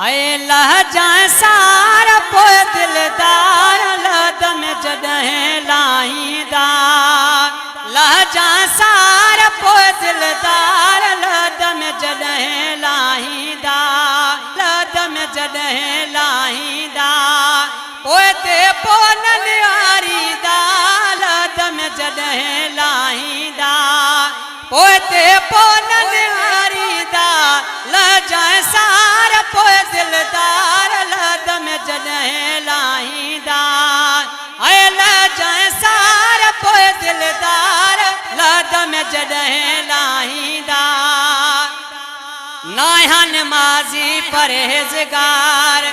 आए लहजा सार पोइ दिलदार लद में जॾहिं लाहींदा लहजा सार पोइ दिलदार लद में जॾहिं लाहींदा लद में जॾहिं लाहींदा पोइ ते पोइ न निहारींदा लद में जॾहिं लाहींदा पोइ ते पोइ न निहारींदा लहजा सार पोइ दिलदार लद में जॾहिं लाहींदा ऐं लहजा सार पोइ दिलदार लद में जॾहिं लाहींदा नाया नमाज़ी परहेज़गार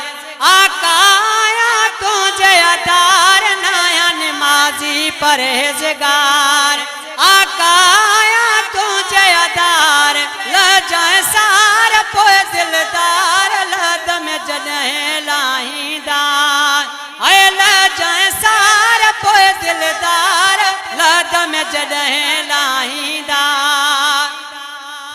आकाया तुंहिंजे अदार नाया नमाज़ी परहेज़गार आकाया तुंहिंजे अदार लहजा सार पोइ दिलदार लद में जॾहिं लाहींदा ऐं लहजा सार पोइ दिलदार लद में जॾहिं लाहींदा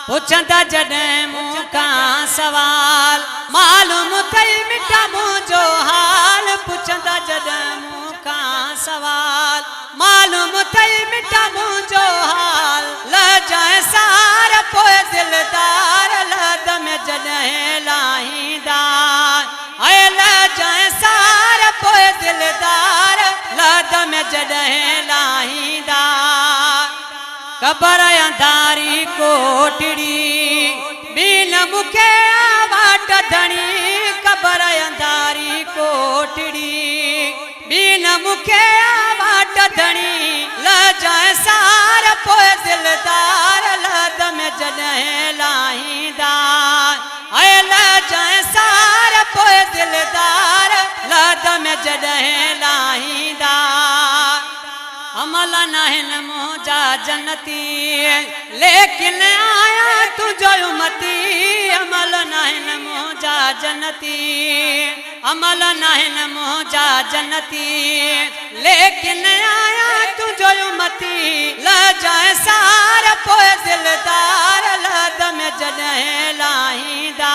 पुछंदा जॾहिं मूंखां सवाल मालूम अथई मिठा मुंहिंजो हाल पुछंदा जॾहिं मूंखां सवाल मालूम अथई मिठा मुंहिंजो हाल लहजा सार पोइ दिलदार लद में जॾहिं लाहींदा ऐं लहजा सार पोइ दिलदार लद में जॾहिं लाहींदा कबर अंधारी कोठड़ी बिन मूंखे वाट धणी कबर अंधारी कोठड़ी बिन मूंखे वाट धणी लहजा सार पोइ दिलदार लद में जॾहिं लाहींदा ऐं लहजा सार पोइ दिलदार लद में जॾहिं लाहींदा अमल नाहिन मुंहिंजा जन्नती लेकिन आया तुंहिंजो उम्मती अमल नाहिन मुंहिंजा जन्नती अमल नाहिन मुंहिंजा जन्नती लेकिन आया तुंहिंजो उम्मती लहजा सार पोइ दिलदार लद में जॾहिं लाहींदा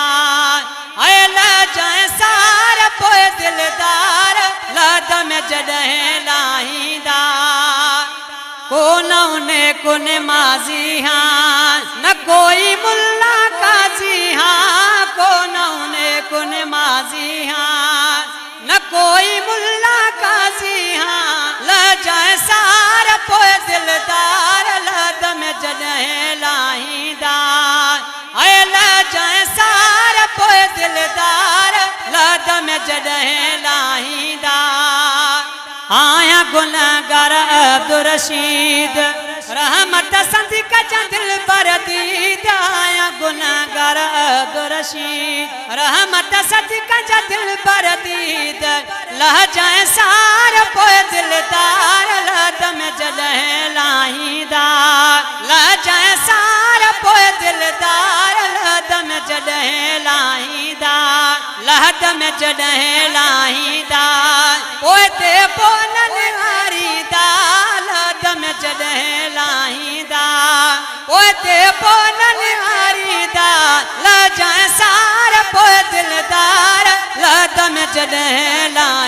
ऐं लहजा सार पोइ दिलदार लद में जॾहिं लाहींदा कोन उने कुन माज़ी हाँ न कोई मुल्ला काजी हाँ कोन उने कुन माज़ी हाँ न कोई मुल्ला काजी हाँ लहजा सार पोइ दिलदार लद में जॾहिं लाहींदा ऐं लहजा सार पोइ दिलदार लद में जॾहिं लाहींदा आया गुनहगार अब्दुल रशीद रहमत संदी कजा दिल पर दीद आया गुनहगार अब्दुल रशीद रहमत संदी कजा दिल पर दीद लहजा सार पोइ दिलदार लद में जॾहिं लाहींदा लहजा सार पोइ दिलदार लद में जॾहिं लाहींदा लद में जॾहिं लाहींदा पोइ ते पोइ न निहारींदा लद में जॾहिं लाहींदा पोइ ते पोइ न निहारींदा लहजा सार पोइ दिलदार लद में जॾहिं लाहींदा